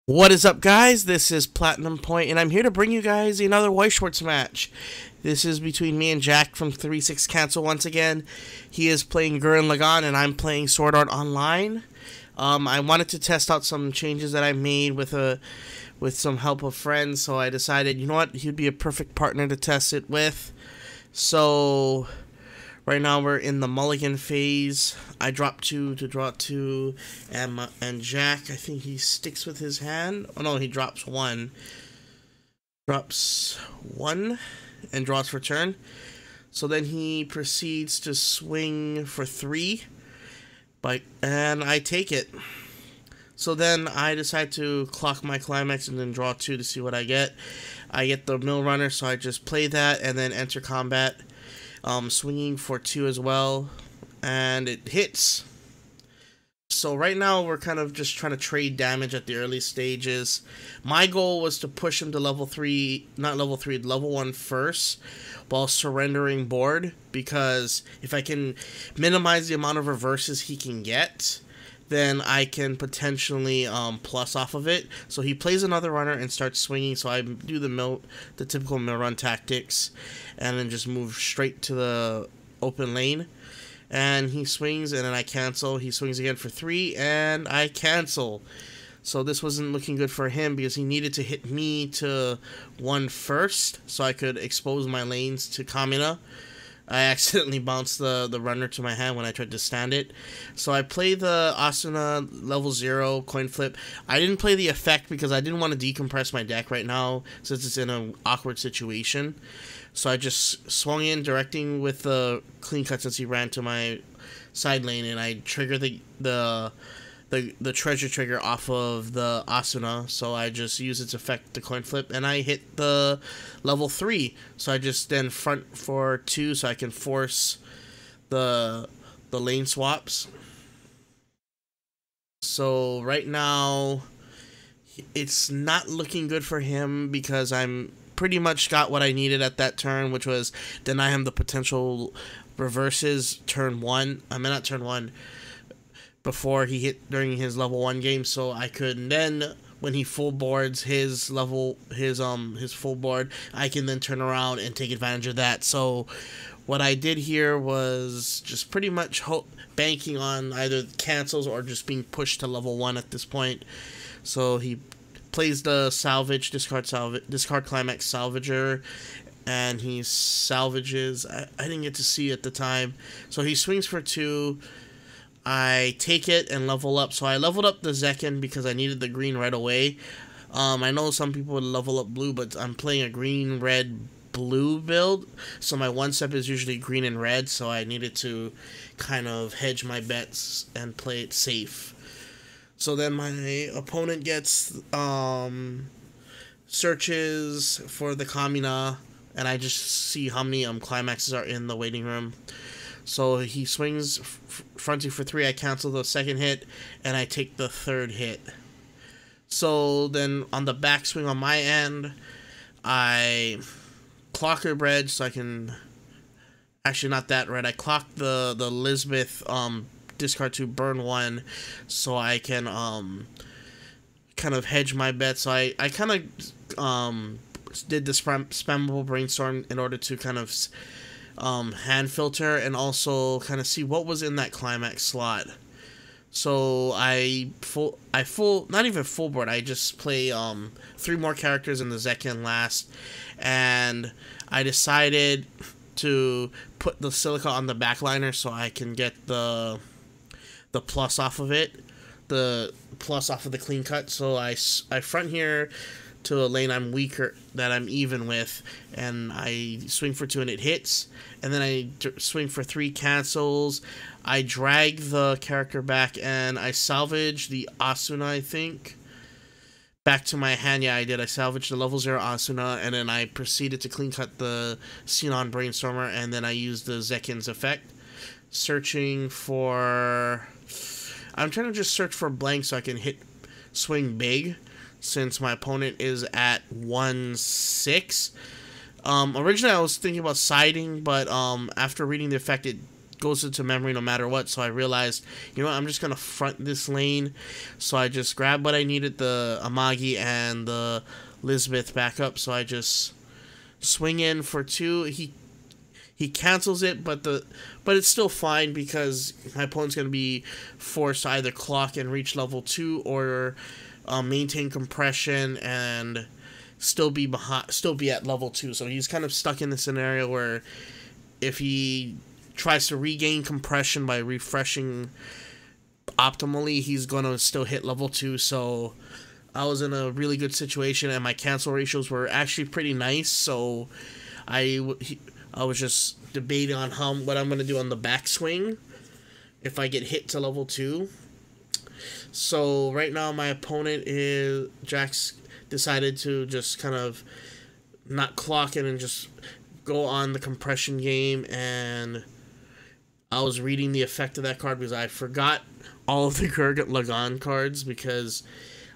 What is up, guys? This is Platinum Point, and I'm here to bring you guys another Weiss Schwarz match. This is between me and Jack from ThreeSixCancel once again. He is playing Gurren Lagann, and I'm playing Sword Art Online. I wanted to test out some changes that I made with some help of friends, so I decided, you know what, he'd be a perfect partner to test it with. So right now we're in the mulligan phase. I drop 2 to draw 2, and Jack, I think he sticks with his hand. Oh no, he drops 1. Drops 1 and draws for turn. So then he proceeds to swing for 3, and I take it. So then I decide to clock my climax and then draw 2 to see what I get. I get the mill runner, so I just play that and then enter combat. Swinging for 2 as well, and it hits. So right now we're kind of just trying to trade damage at the early stages. My goal was to push him to level 3, not level 3, level 1 first, while surrendering board, because if I can minimize the amount of reverses he can get, then I can potentially plus off of it. So he plays another runner and starts swinging, so I do the typical mill run tactics, and then just move straight to the open lane. And he swings, and then I cancel. He swings again for 3, and I cancel. So this wasn't looking good for him because he needed to hit me to 1 first, so I could expose my lanes to Kamina. I accidentally bounced the runner to my hand when I tried to stand it. So I play the Asuna level 0 coin flip. I didn't play the effect because I didn't want to decompress my deck right now since it's in an awkward situation. So I just swung in, directing with the clean cut since he ran to my side lane, and I trigger the treasure trigger off of the Asuna, so I just use its effect to coin flip, and I hit the level 3. So I just then front for 2 so I can force the lane swaps. So right now it's not looking good for him because I'm pretty much got what I needed at that turn, which was deny him the potential reverses turn 1. I mean, not turn 1, before he hit during his level 1 game, so I could then, when he full boards his full board, I can then turn around and take advantage of that. So what I did here was just pretty much banking on either cancels or just being pushed to level 1 at this point. So he plays the salvage, discard climax salvager, and he salvages. I didn't get to see at the time. So he swings for 2. I take it and level up. So I leveled up the Zekken because I needed the green right away. I know some people would level up blue, but I'm playing a green, red, blue build. So my 1-step is usually green and red, so I needed to kind of hedge my bets and play it safe. So then my opponent gets searches for the Kamina, and I just see how many climaxes are in the waiting room. So he swings fronting for 3, I cancel the second hit, and I take the third hit. So then on the backswing on my end, I clock her bread so I can... Actually, not that red. I clock the Lisbeth discard 2, burn 1, so I can kind of hedge my bet. So I kind of did the spammable brainstorm in order to kind of hand filter and also kind of see what was in that climax slot. So not even full board, I just play 3 more characters in the Zekken last, and I decided to put the silica on the backliner so I can get the plus off of it, the plus off of the clean cut. So I front here to a lane I'm weaker, that I'm even with, and I swing for 2 and it hits, and then I swing for 3, cancels. I drag the character back and I salvage the Asuna, I think, back to my hand. Yeah, I did. I salvaged the level 0 Asuna, and then I proceeded to clean cut the Xenon Brainstormer, and then I used the Zekken's effect. Searching for... I'm trying to just search for blank so I can swing big, since my opponent is at 1-6. Originally I was thinking about siding, but after reading the effect, it goes into memory no matter what. So I realized, you know what, I'm just gonna front this lane. So I just grabbed what I needed, the Amagi and the Lisbeth back up. So I just swing in for 2. He cancels it, but it's still fine because my opponent's gonna be forced to either clock and reach level 2 or maintain compression and still be at level 2. So he's kind of stuck in the scenario where if he tries to regain compression by refreshing optimally, he's gonna still hit level 2. So I was in a really good situation, and my cancel ratios were actually pretty nice. So I was just debating on what I'm gonna do on the backswing if I get hit to level 2. So right now my opponent is Jack's decided to just kind of not clock in and just go on the compression game, and I was reading the effect of that card because I forgot all of the Gurren Lagann cards because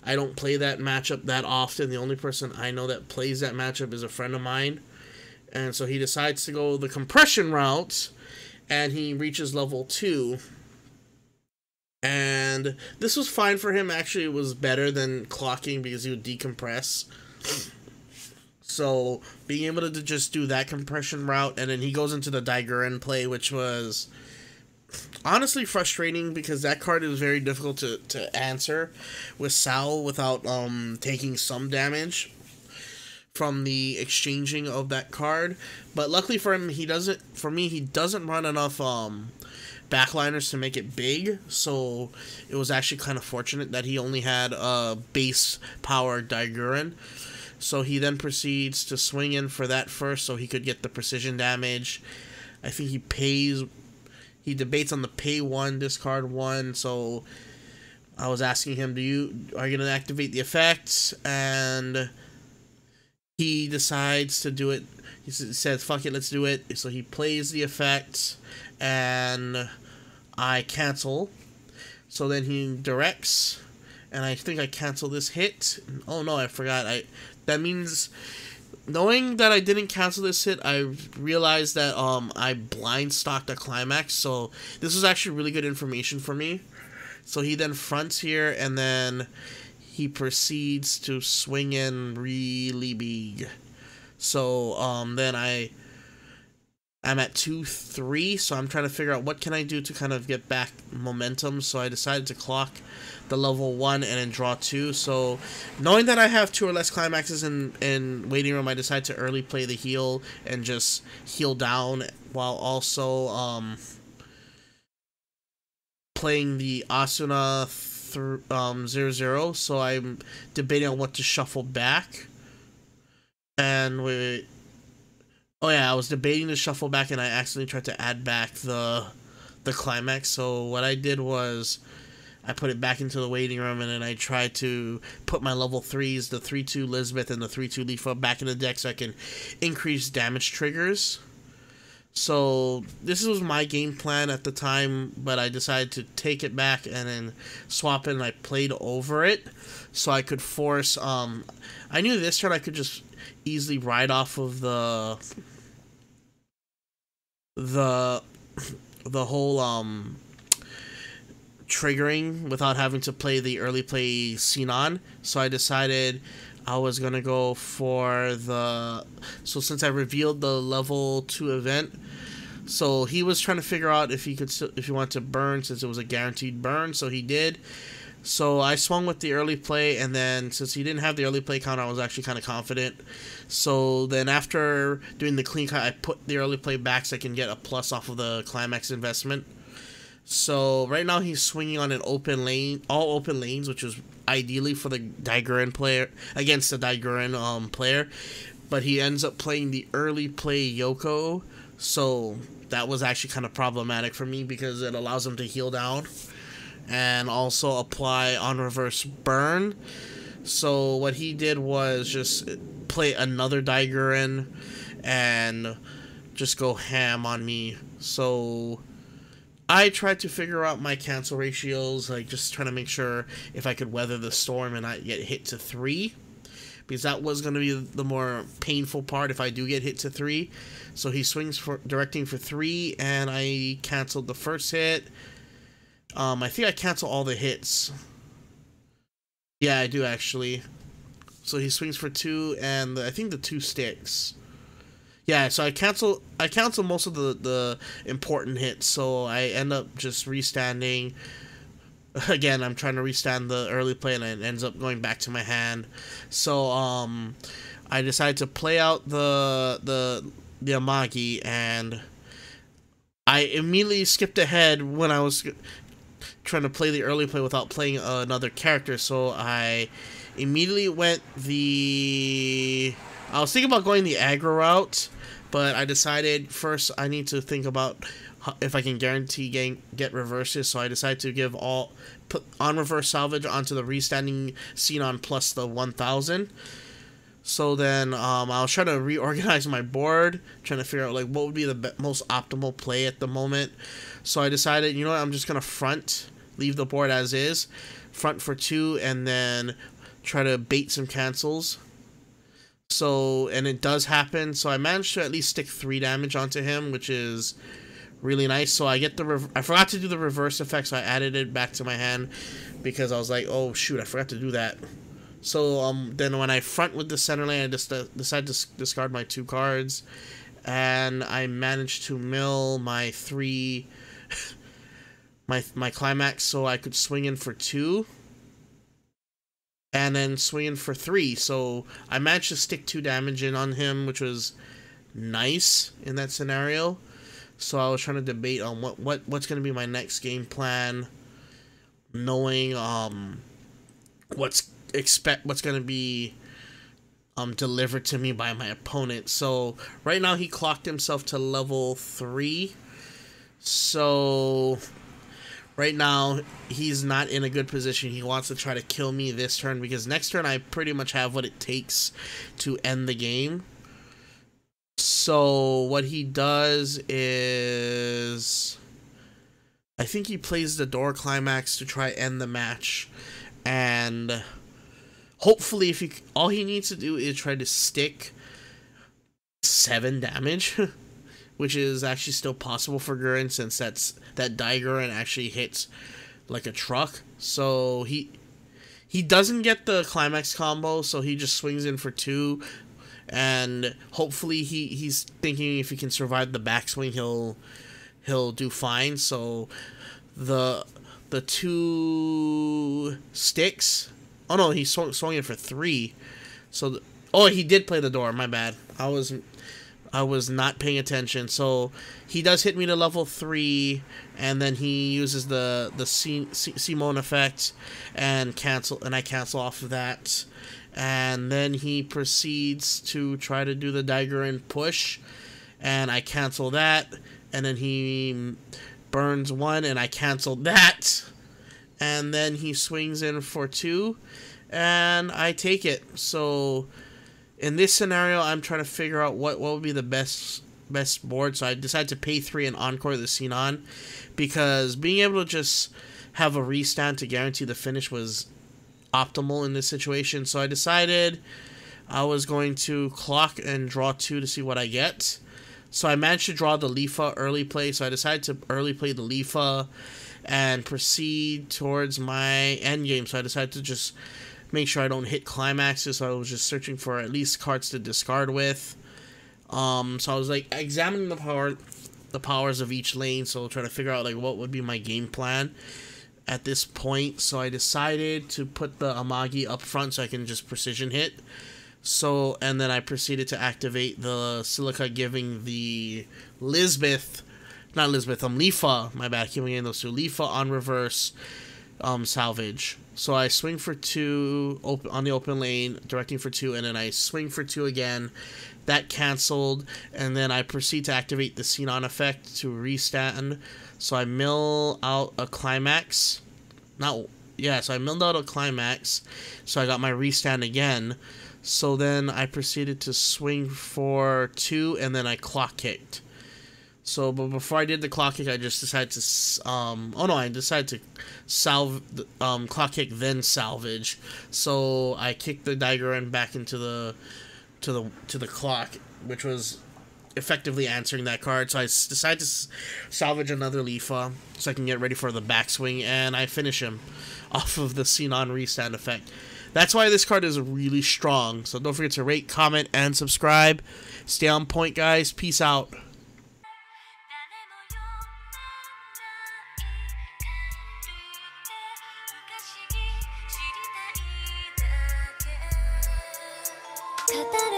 I don't play that matchup that often. The only person I know that plays that matchup is a friend of mine, and so he decides to go the compression route, and he reaches level 2. And this was fine for him. Actually, it was better than clocking because he would decompress. So being able to just do that compression route, and then he goes into the Gurren play, which was honestly frustrating because that card is very difficult to answer with Sal without taking some damage from the exchanging of that card. But luckily for him, he doesn't run enough backliners to make it big, so it was actually kind of fortunate that he only had a base power Gurren. So he then proceeds to swing in for that first so he could get the precision damage. I think he debates on the pay 1, discard 1, so I was asking him, are you going to activate the effects? And he decides to do it. He says, fuck it, let's do it. So he plays the effect, and I cancel. So then he directs, and I think I cancel this hit. Oh no, I forgot. That means, knowing that I didn't cancel this hit, I realized that I blind stocked a climax. So this was actually really good information for me. So he then fronts here, and then he proceeds to swing in really big. So then I'm at 2-3, so I'm trying to figure out what can I do to kind of get back momentum. So I decided to clock the level 1 and then draw 2. So knowing that I have 2 or less climaxes in waiting room, I decided to early play the heal and just heal down while also playing the Asuna 0-0. So I'm debating on what to shuffle back. And oh yeah, I was debating to shuffle back, and I accidentally tried to add back the climax. So what I did was I put it back into the waiting room, and then I tried to put my level 3s, the 3-2 Lisbeth and the 3-2 Lifa, back in the deck so I can increase damage triggers. So this was my game plan at the time, but I decided to take it back and then swap it, and I played over it so I could force I knew this turn I could just easily ride off of the whole triggering without having to play the early play Sinon. So I decided I was gonna go for so since I revealed the level 2 event, so he was trying to figure out if he wanted to burn, since it was a guaranteed burn, so he did. So I swung with the early play, and then since he didn't have the early play counter, I was actually kind of confident. So then after doing the clean cut, I put the early play back so I can get a plus off of the climax investment. So right now he's swinging on an open lane, all open lanes, which is ideally for the Gurren player, against the Gurren player. But he ends up playing the early play Yoko, so that was actually kind of problematic for me because it allows him to heal down and also apply on reverse burn. So what he did was just play another Gurren and just go ham on me. So I tried to figure out my cancel ratios, like just trying to make sure if I could weather the storm and not get hit to 3. because that was going to be the more painful part if I do get hit to 3. So he swings for directing for 3, and I canceled the first hit. I think I cancel all the hits. Yeah, I do actually. So he swings for 2, and I think the 2 sticks. Yeah, so I cancel most of the important hits, so I end up just restanding. Again, I'm trying to restand the early play, and it ends up going back to my hand. So I decided to play out the Amagi, and I immediately skipped ahead when I was trying to play the early play without playing another character. So I immediately went I was thinking about going the aggro route, but I decided first I need to think about if I can guarantee get reverses. So I decided to put on reverse salvage onto the restanding Xenon plus the 1000. So then I was trying to reorganize my board, trying to figure out like what would be the most optimal play at the moment. So I decided, you know what, I'm just gonna leave the board as is, front for 2, and then try to bait some cancels. So, and it does happen. So I managed to at least stick 3 damage onto him, which is really nice. So I get I forgot to do the reverse effect, so I added it back to my hand because I was like, oh shoot, I forgot to do that. So then when I front with the center lane, I just decided to discard my 2 cards, and I managed to mill my 3 my climax, so I could swing in for 2 and then swing in for 3. So I managed to stick 2 damage in on him, which was nice in that scenario. So I was trying to debate on what's going to be my next game plan, knowing what's going to be delivered to me by my opponent. So right now he clocked himself to level 3. So right now he's not in a good position. He wants to try to kill me this turn, because next turn I pretty much have what it takes to end the game. So what he does is, I think he plays the door climax to try end the match, and hopefully all he needs to do is try to stick 7 damage, which is actually still possible for Gurren, since that die Gurren actually hits like a truck. So he doesn't get the climax combo, so he just swings in for 2. And hopefully he's thinking if he can survive the backswing, he'll do fine. So the 2 sticks. Oh no, he swung in for 3. So he did play the door. My bad. I was not paying attention. So he does hit me to level 3, and then he uses the Simone effect and I cancel off of that. And then he proceeds to try to do the dagger and push, and I cancel that, and then he burns 1, and I cancel that, and then he swings in for 2, and I take it. So in this scenario, I'm trying to figure out what would be the best board. So I decided to pay 3 and encore the Xenon, because being able to just have a restand to guarantee the finish was optimal in this situation. So I decided I was going to clock and draw 2 to see what I get. So I managed to draw the Lifa early play, so I decided to early play the Lifa and proceed towards my endgame. So I decided to just make sure I don't hit climaxes, so I was just searching for at least cards to discard with. So I was like examining the powers of each lane, so trying to figure out like what would be my game plan at this point. So I decided to put the Amagi up front so I can just precision hit. So, and then I proceeded to activate the Silica, giving the Lifa, my bad, keeping in those 2, Lifa on reverse salvage. So I swing for 2 on the open lane, directing for 2, and then I swing for 2 again. That canceled, and then I proceed to activate the Xenon effect to restand. So I mill out a climax. So I milled out a climax. So I got my restand again. So then I proceeded to swing for 2, and then I clock kicked. So, but before I did the clock kick, I just decided to, I decided to clock kick, then salvage. So I kicked the Daigoren back into to the clock, which was effectively answering that card. So I decided to salvage another Leafa so I can get ready for the backswing, and I finish him off of the Xenon restand effect. That's why this card is really strong. So don't forget to rate, comment, and subscribe. Stay on point, guys. Peace out. 語ら